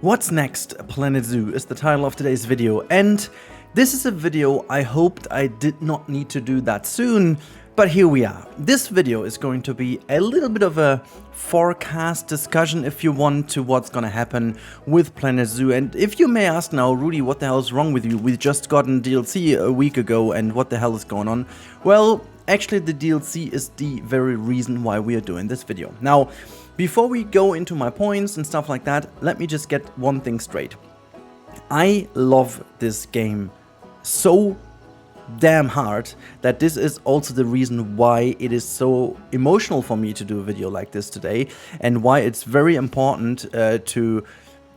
What's next, Planet Zoo is the title of today's video, and this is a video I hoped I did not need to do that soon, but here we are. This video is going to be a little bit of a forecast discussion, if you want, to what's gonna happen with Planet Zoo. And if you may ask now, Rudi, what the hell is wrong with you? We just got an DLC a week ago, and what the hell is going on? Well, actually the DLC is the very reason why we are doing this video. Now, before we go into my points and stuff like that, let me just get one thing straight. I love this game so damn hard that this is also the reason why it is so emotional for me to do a video like this today, and why it's very important to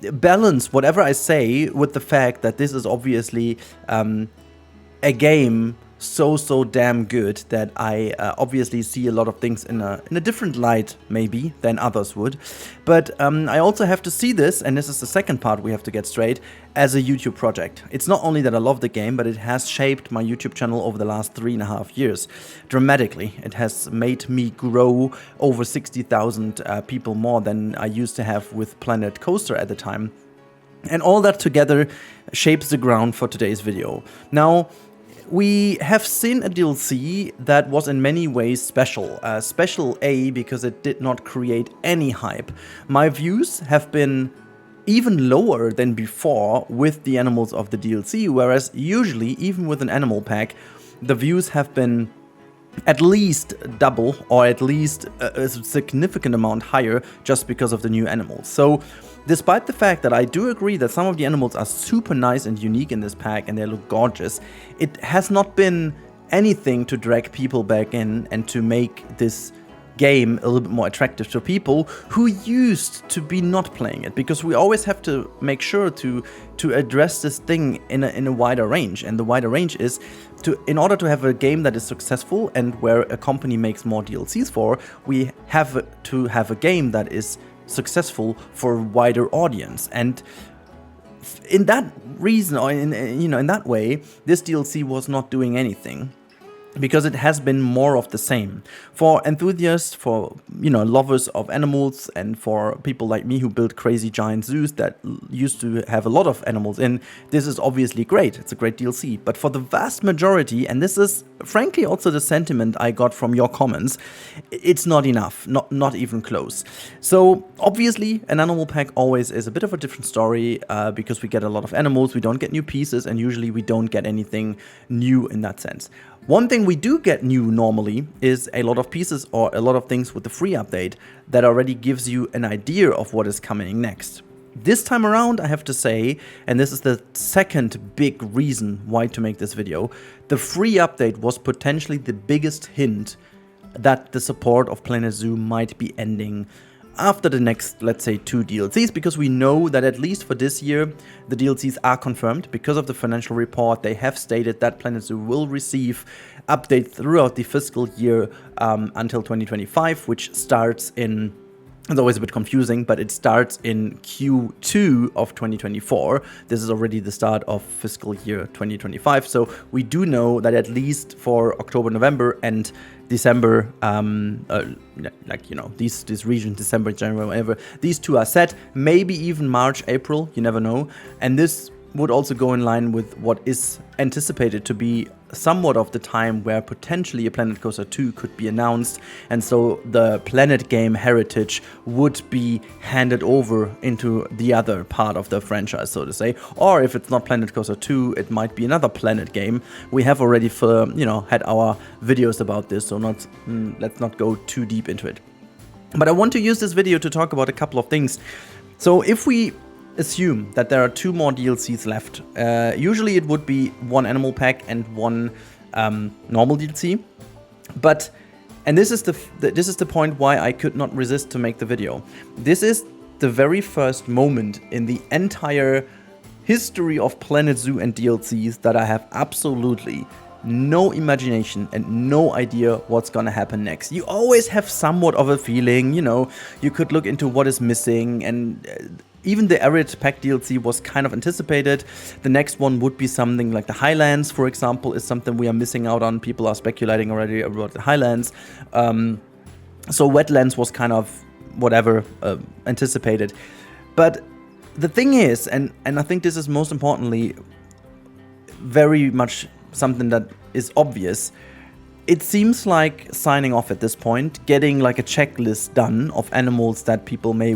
balance whatever I say with the fact that this is obviously a game so damn good that I obviously see a lot of things in a different light maybe than others would. But I also have to see this, and this is the second part we have to get straight, as a YouTube project. It's not only that I love the game, but it has shaped my YouTube channel over the last 3.5 years dramatically. It has made me grow over 60,000 people more than I used to have with Planet Coaster at the time. And all that together shapes the ground for today's video. Now, we have seen a DLC that was in many ways special. Special A, because it did not create any hype. My views have been even lower than before with the animals of the DLC, whereas usually, even with an animal pack, the views have been at least double, or at least a significant amount higher, just because of the new animals. So, despite the fact that I do agree that some of the animals are super nice and unique in this pack and they look gorgeous, it has not been anything to drag people back in and to make this game a little bit more attractive to people who used to be not playing it, because we always have to make sure to address this thing in a wider range. And the wider range is in order to have a game that is successful and where a company makes more DLCs for, we have to have a game that is successful for a wider audience. And in that reason, or in that way, this DLC was not doing anything, because it has been more of the same. For enthusiasts, for lovers of animals, and for people like me who build crazy giant zoos that used to have a lot of animals in, this is obviously great. It's a great DLC. But for the vast majority, and this is frankly also the sentiment I got from your comments, it's not enough, not even close. So obviously an animal pack always is a bit of a different story, because we get a lot of animals, we don't get new pieces, and usually we don't get anything new in that sense. One thing we do get new normally is a lot of pieces or a lot of things with the free update that already gives you an idea of what is coming next. This time around, I have to say, and this is the second big reason why to make this video, the free update was potentially the biggest hint that the support of Planet Zoo might be ending after the next, let's say, 2 DLCs, because we know that at least for this year, the DLCs are confirmed. Because of the financial report, they have stated that Planet Zoo will receive updates throughout the fiscal year until 2025, which starts in, it's always a bit confusing, but it starts in Q2 of 2024. This is already the start of fiscal year 2025. So we do know that at least for October, November, and December, these regions, December, January, whatever, these 2 are set. Maybe even March, April, you never know. And this would also go in line with what is anticipated to be somewhat of the time where potentially a Planet Coaster 2 could be announced, and so the Planet game heritage would be handed over into the other part of the franchise, so to say. Or if it's not Planet Coaster 2, it might be another Planet game. We have already had our videos about this, so let's not go too deep into it. But I want to use this video to talk about a couple of things. So if we assume that there are 2 more DLCs left, usually it would be 1 animal pack and 1 normal DLC. But, and this is the point why I could not resist to make the video. This is the very first moment in the entire history of Planet Zoo and DLCs that I have absolutely no imagination and no idea what's gonna happen next. You always have somewhat of a feeling, you could look into what is missing, and even the Arid Pack DLC was kind of anticipated. The next one would be something like the Highlands, for example, is something we are missing out on. People are speculating already about the Highlands. So Wetlands was kind of whatever anticipated. But the thing is, and I think this is most importantly very much something that is obvious, it seems like signing off at this point, getting like a checklist done of animals that people may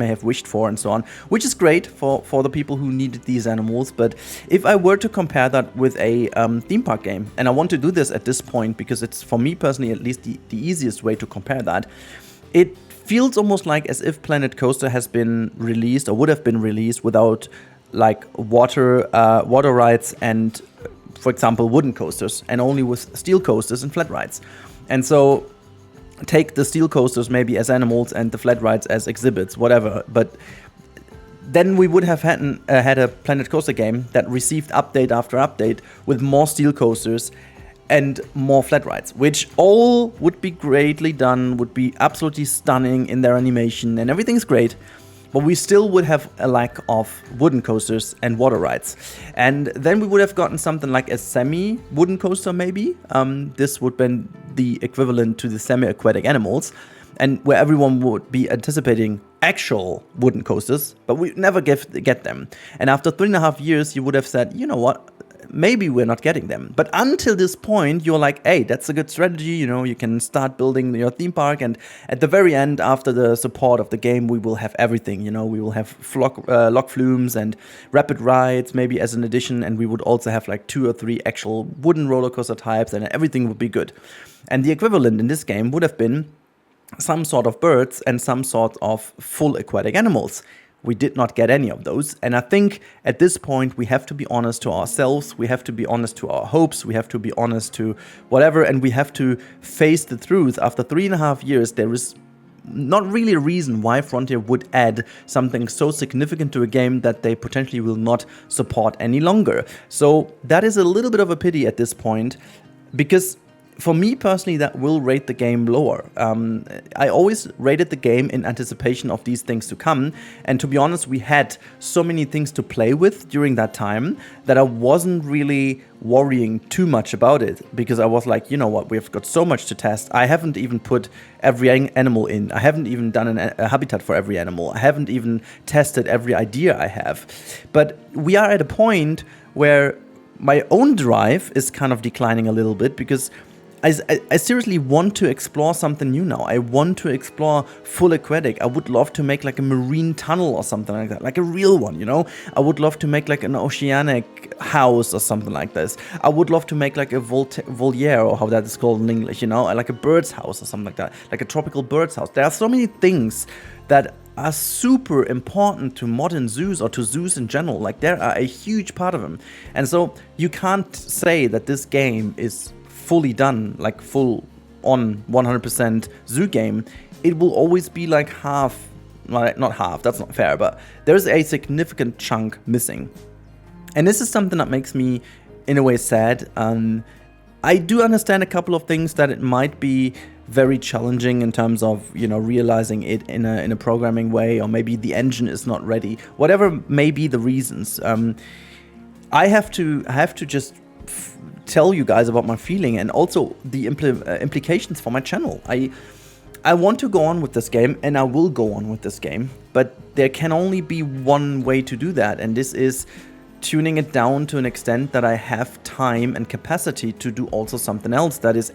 have wished for and so on, which is great for the people who needed these animals. But if I were to compare that with a theme park game, and I want to do this at this point because it's, for me personally at least, the easiest way to compare that, it feels almost like as if Planet Coaster has been released or would have been released without like water rides and, for example, wooden coasters, and only with steel coasters and flat rides. And so take the steel coasters maybe as animals and the flat rides as exhibits, whatever. But then we would have had a Planet Coaster game that received update after update with more steel coasters and more flat rides, which all would be greatly done, would be absolutely stunning in their animation, and everything's great. But we still would have a lack of wooden coasters and water rides. And then we would have gotten something like a semi-wooden coaster maybe. This would have been the equivalent to the semi-aquatic animals, and where everyone would be anticipating actual wooden coasters, but we never get them. And after 3.5 years, you would have said, you know what, maybe we're not getting them. But until this point, you're like, hey, that's a good strategy. You know, you can start building your theme park. And at the very end, after the support of the game, we will have everything. You know, we will have log flumes and rapid rides, maybe as an addition. And we would also have like 2 or 3 actual wooden roller coaster types, and everything would be good. And the equivalent in this game would have been some sort of birds and some sort of full aquatic animals. We did not get any of those. And I think at this point, we have to be honest to ourselves. We have to be honest to our hopes. We have to be honest to whatever. And we have to face the truth. After 3.5 years, there is not really a reason why Frontier would add something so significant to a game that they potentially will not support any longer. So that is a little bit of a pity at this point, because for me personally, that will rate the game lower. I always rated the game in anticipation of these things to come. And to be honest, we had so many things to play with during that time that I wasn't really worrying too much about it, because I was like, you know what, we've got so much to test. I haven't even put every animal in. I haven't even done a habitat for every animal. I haven't even tested every idea I have. But we are at a point where my own drive is kind of declining a little bit, because I seriously want to explore something new now. I want to explore full aquatic. I would love to make like a marine tunnel or something like that, like a real one, you know? I would love to make like an oceanic house or something like this. I would love to make like a voliere, or how that is called in English, you know? Like a bird's house or something like that, like a tropical bird's house. There are so many things that are super important to modern zoos, or to zoos in general. Like, there are a huge part of them. And so you can't say that this game is fully done, like full on 100% zoo game. It will always be like half, not half, that's not fair, but there's a significant chunk missing. And this is something that makes me in a way sad. I do understand a couple of things, that it might be very challenging in terms of, you know, realizing it in a programming way, or maybe the engine is not ready, whatever may be the reasons. I have to just tell you guys about my feeling, and also the implications for my channel. I want to go on with this game, and I will go on with this game, but there can only be one way to do that, and this is tuning it down to an extent that I have time and capacity to do also something else that is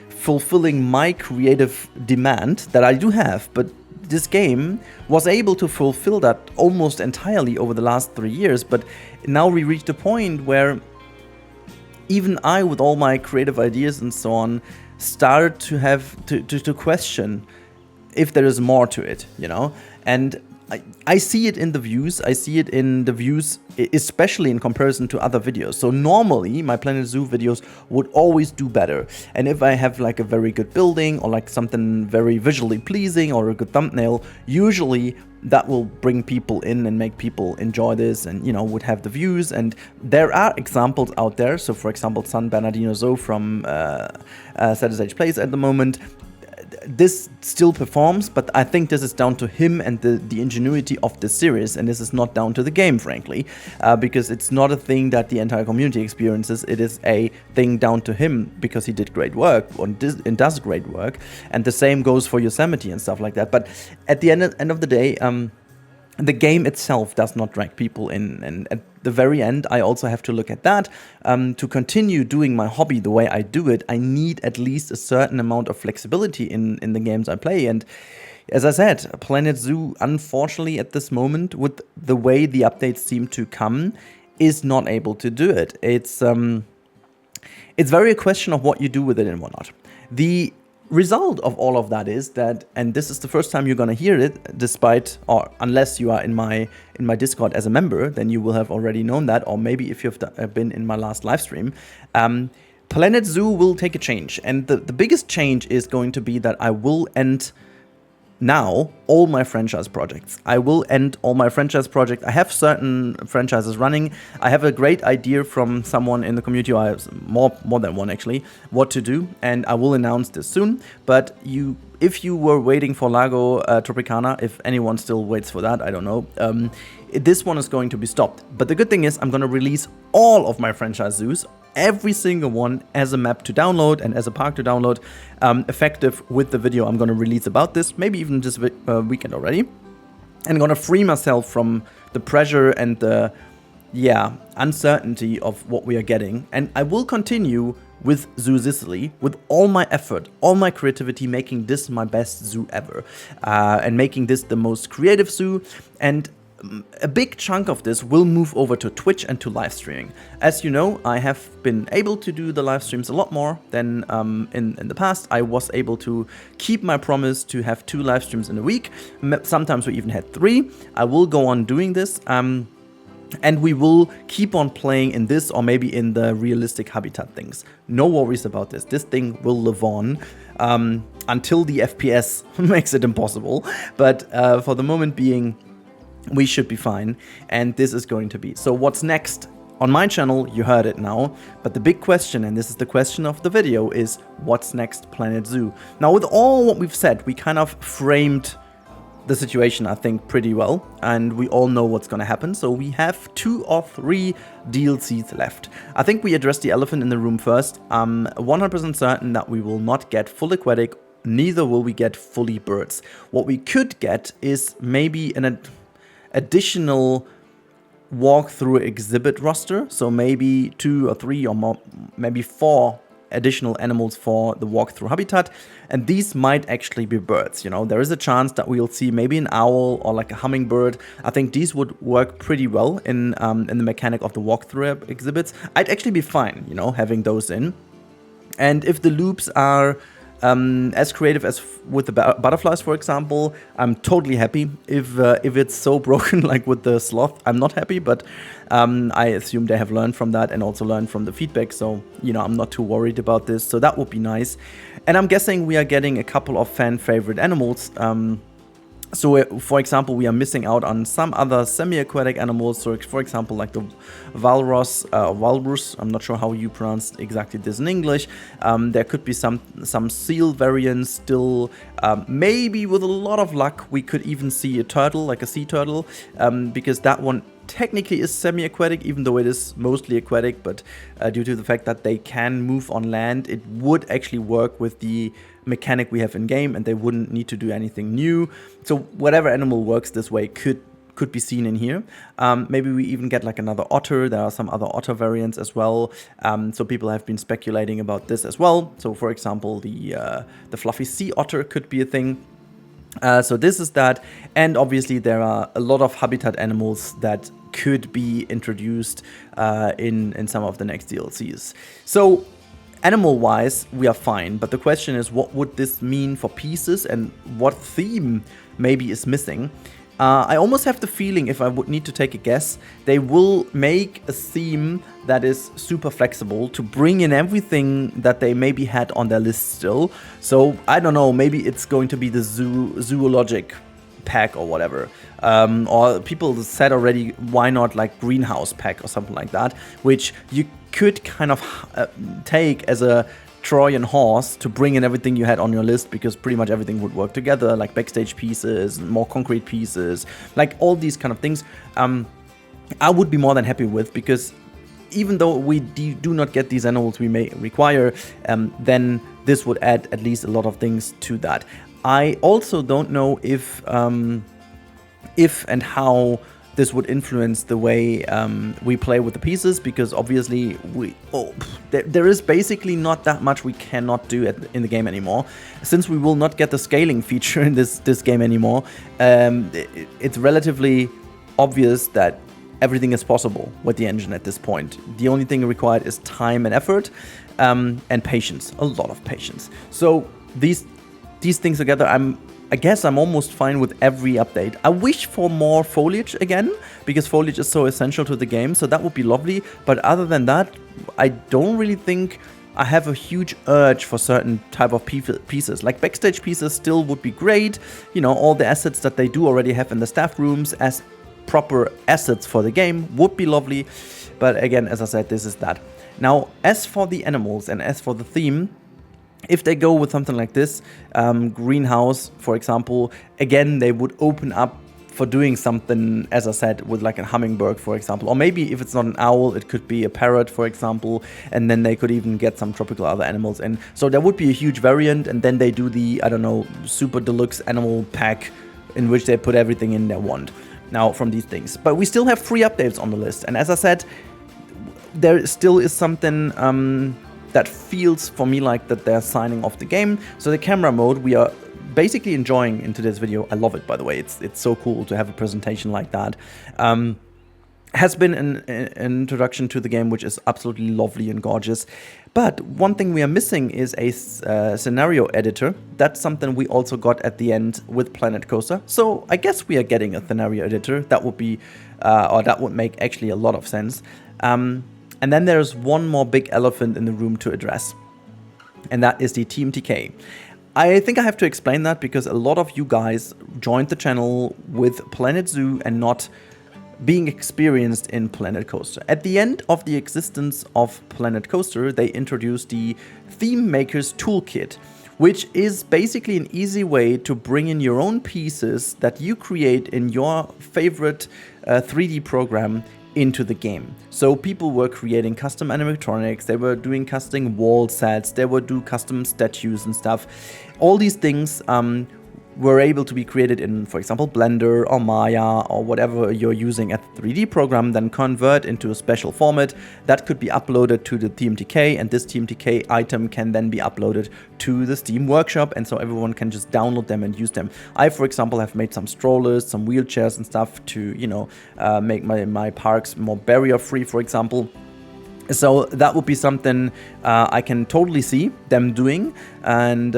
fulfilling my creative demand that I do have. But this game was able to fulfill that almost entirely over the last 3 years, but now we reached a point where even I, with all my creative ideas and so on, started to have to question if there is more to it, you know? And I see it in the views. I see it in the views, especially in comparison to other videos. So normally, my Planet Zoo videos would always do better. And if I have like a very good building, or like something very visually pleasing, or a good thumbnail, usually that will bring people in and make people enjoy this, and, you know, would have the views. And there are examples out there. So for example, San Bernardino Zoo from Center Stage Plays at the moment, this still performs, but I think this is down to him and the ingenuity of the series, and this is not down to the game, frankly, because it's not a thing that the entire community experiences. It is a thing down to him, because he did great work and does great work, and the same goes for Yosemite and stuff like that. But at the end of the day, the game itself does not drag people in, and at the very end I also have to look at that. To continue doing my hobby the way I do it, I need at least a certain amount of flexibility in the games I play. And as I said, Planet Zoo, unfortunately at this moment, with the way the updates seem to come, is not able to do it. It's very a question of what you do with it and whatnot. The result of all of that is that, and this is the first time you're gonna hear it, despite, or unless you are in my Discord as a member, then you will have already known that, or maybe if you've been in my last live stream, Planet Zoo will take a change. And the biggest change is going to be that I will end now all my franchise projects. I will end all my franchise projects. I have certain franchises running. I have a great idea from someone in the community, I have more than one actually, what to do, and I will announce this soon. But if you were waiting for Lago Tropicana, if anyone still waits for that, I don't know, this one is going to be stopped. But the good thing is I'm going to release all of my franchise zoos, every single one, as a map to download and as a park to download, effective with the video I'm going to release about this, maybe even this weekend already. And I'm going to free myself from the pressure and the uncertainty of what we are getting. And I will continue with Zoo Sicily with all my effort, all my creativity, making this my best zoo ever, and making this the most creative zoo. And a big chunk of this will move over to Twitch and to live streaming. As you know, I have been able to do the live streams a lot more than in the past. I was able to keep my promise to have 2 live streams in a week. Sometimes we even had 3. I will go on doing this. And we will keep on playing in this, or maybe in the realistic habitat things. No worries about this. This thing will live on until the FPS makes it impossible. But for the moment being, we should be fine, and this is going to be. So what's next on my channel? You heard it now, but the big question, and this is the question of the video, is what's next Planet Zoo? Now, with all what we've said, we kind of framed the situation, I think, pretty well, and we all know what's gonna happen. So we have 2 or 3 DLCs left. I think we addressed the elephant in the room first. I'm 100% certain that we will not get full aquatic, neither will we get fully birds. What we could get is maybe an additional walkthrough exhibit roster, so maybe 2 or 3 or more, maybe 4 additional animals for the walkthrough habitat, and these might actually be birds. You know, there is a chance that we'll see maybe an owl or like a hummingbird. I think these would work pretty well in the mechanic of the walkthrough exhibits. I'd actually be fine, you know, having those in. And if the loops are as creative as with the butterflies, for example, I'm totally happy. If it's so broken like with the sloth, I'm not happy, but I assume they have learned from that and also learned from the feedback, so you know, I'm not too worried about this, so that would be nice. And I'm guessing we are getting a couple of fan favorite animals. So, for example, we are missing out on some other semi-aquatic animals. So, for example, like the walrus, I'm not sure how you pronounce exactly this in English. There could be some seal variants still. Maybe with a lot of luck, we could even see a turtle, like a sea turtle, because that one technically is semi-aquatic, even though it is mostly aquatic. But due to the fact that they can move on land, it would actually work with the mechanic we have in game, and they wouldn't need to do anything new. So whatever animal works this way could be seen in here. Maybe we even get like another otter. There are some other otter variants as well. So people have been speculating about this as well. So for example, the fluffy sea otter could be a thing. So this is that, and obviously there are a lot of habitat animals that could be introduced in some of the next DLCs. So animal-wise, we are fine, but the question is, what would this mean for pieces and what theme maybe is missing? I almost have the feeling, if I would need to take a guess, they will make a theme that is super flexible to bring in everything that they maybe had on their list still. So, I don't know, maybe it's going to be the zoologic pack or whatever. Or people said already, why not like greenhouse pack or something like that, which you could kind of take as a Trojan horse to bring in everything you had on your list, because pretty much everything would work together, like backstage pieces, more concrete pieces, like all these kind of things. I would be more than happy with, because even though we do not get these animals we may require, then this would add at least a lot of things to that. I also don't know if if and how this would influence the way we play with the pieces, because obviously there is basically not that much we cannot do in the game anymore. Since we will not get the scaling feature in this game anymore, it's relatively obvious that everything is possible with the engine at this point. The only thing required is time and effort, and patience, a lot of patience. So these things together, I guess I'm almost fine with every update. I wish for more foliage again, because foliage is so essential to the game, so that would be lovely. But other than that, I don't really think I have a huge urge for certain type of pieces. Like backstage pieces still would be great. You know, all the assets that they do already have in the staff rooms as proper assets for the game would be lovely. But again, as I said, this is that. Now, as for the animals and as for the theme, if they go with something like this, greenhouse, for example, again, they would open up for doing something, as I said, with like a hummingbird, for example. Or maybe if it's not an owl, it could be a parrot, for example, and then they could even get some tropical other animals in. So there would be a huge variant, and then they do the, I don't know, super deluxe animal pack in which they put everything in they want now from these things. But we still have 3 updates on the list, and as I said, there still is something that feels for me like that they're signing off the game. So the camera mode, we are basically enjoying in today's video. I love it, by the way. It's so cool to have a presentation like that. Has been an introduction to the game, which is absolutely lovely and gorgeous. But one thing we are missing is a scenario editor. That's something we also got at the end with Planet Coaster. So I guess we are getting a scenario editor. That would be, or that would make actually a lot of sense. And then there's one more big elephant in the room to address, and that is the TMTK. I think I have to explain that because a lot of you guys joined the channel with Planet Zoo and not being experienced in Planet Coaster. At the end of the existence of Planet Coaster, they introduced the Theme Maker's Toolkit, which is basically an easy way to bring in your own pieces that you create in your favorite 3D program into the game. So people were creating custom animatronics, they were doing custom wall sets, they would do custom statues and stuff. All these things were able to be created in, for example, Blender or Maya or whatever you're using at the 3D program, then convert into a special format that could be uploaded to the TMTK, and this TMTK item can then be uploaded to the Steam Workshop, and so everyone can just download them and use them. I, for example, have made some strollers, some wheelchairs and stuff to, you know, make my parks more barrier-free, for example. So that would be something I can totally see them doing, and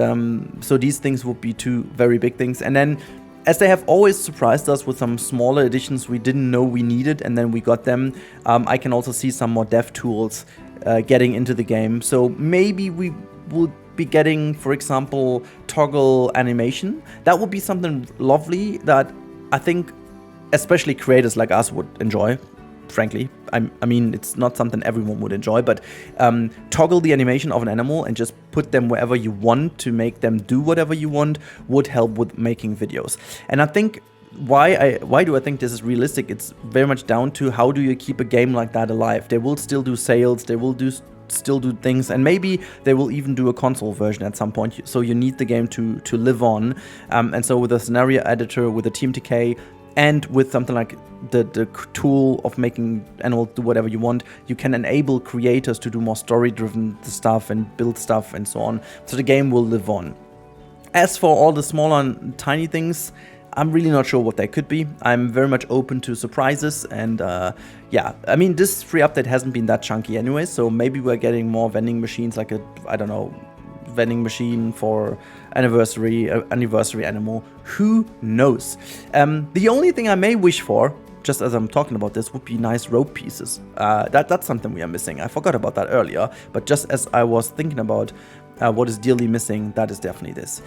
so these things would be 2 very big things. And then, as they have always surprised us with some smaller additions we didn't know we needed, and then we got them, I can also see some more dev tools getting into the game. So maybe we will be getting, for example, toggle animation. That would be something lovely that I think especially creators like us would enjoy. Frankly, I mean, it's not something everyone would enjoy, but toggle the animation of an animal and just put them wherever you want to make them do whatever you want would help with making videos. And I think why do I think this is realistic? It's very much down to how do you keep a game like that alive. They will still do sales, they will still do things, and maybe they will even do a console version at some point. So you need the game to live on. And so with a scenario editor, with a TMTK, and with something like the tool of making animals do whatever you want, you can enable creators to do more story-driven stuff and build stuff and so on. So the game will live on. As for all the smaller and tiny things, I'm really not sure what they could be. I'm very much open to surprises, and yeah, I mean, this free update hasn't been that chunky anyway, so maybe we're getting more vending machines, like a, I don't know, vending machine for anniversary animal. Who knows? The only thing I may wish for, just as I'm talking about this, would be nice rope pieces. That's something we are missing. I forgot about that earlier, but just as I was thinking about what is dearly missing, that is definitely this.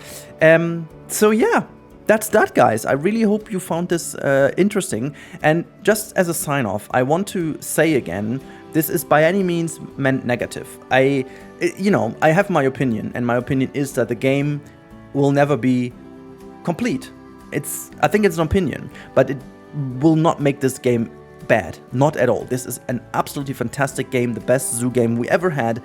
So yeah, that's that, guys. I really hope you found this interesting. And just as a sign-off, I want to say again, this is by any means meant negative. I have my opinion, and my opinion is that the game will never be complete. I think it's an opinion, but it will not make this game bad. Not at all. This is an absolutely fantastic game, the best zoo game we ever had.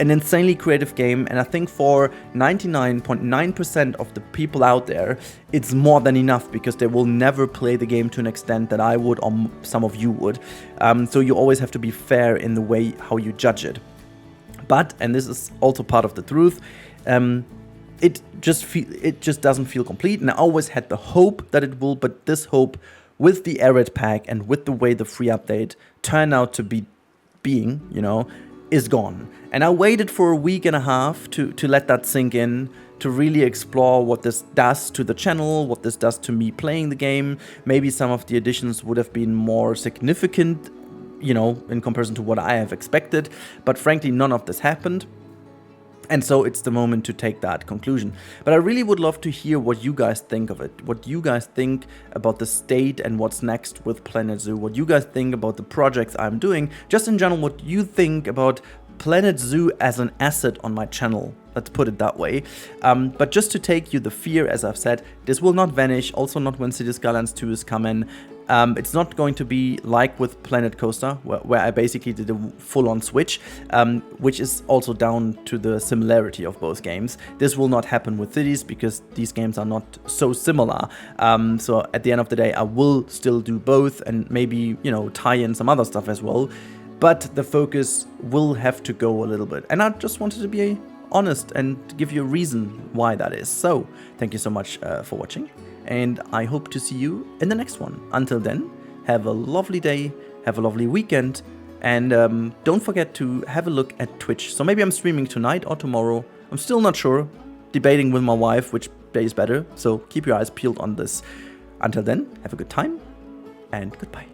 an insanely creative game, and I think for 99.9% of the people out there, it's more than enough, because they will never play the game to an extent that I would or some of you would. So you always have to be fair in the way how you judge it. But, and this is also part of the truth, it just doesn't feel complete, and I always had the hope that it will, but this hope, with the Arid pack and with the way the free update turned out to be is gone. And I waited for a week and a half to let that sink in, to really explore what this does to the channel, what this does to me playing the game. Maybe some of the additions would have been more significant, in comparison to what I have expected, but frankly, none of this happened. And so it's the moment to take that conclusion. But I really would love to hear what you guys think of it, what you guys think about the state and what's next with Planet Zoo, what you guys think about the projects I'm doing, just in general, what you think about Planet Zoo as an asset on my channel. Let's put it that way. But just to take you the fear, as I've said, this will not vanish, also not when Cities Skylines 2 is coming. It's not going to be like with Planet Coaster, where I basically did a full-on switch, which is also down to the similarity of both games. This will not happen with Cities, because these games are not so similar. So at the end of the day, I will still do both, and maybe, tie in some other stuff as well. But the focus will have to go a little bit. And I just wanted to be honest and give you a reason why that is. So thank you so much for watching, and I hope to see you in the next one. Until then, have a lovely day, have a lovely weekend, and don't forget to have a look at Twitch. So maybe I'm streaming tonight or tomorrow. I'm still not sure, debating with my wife which day is better, so keep your eyes peeled on this. Until then, have a good time, and goodbye.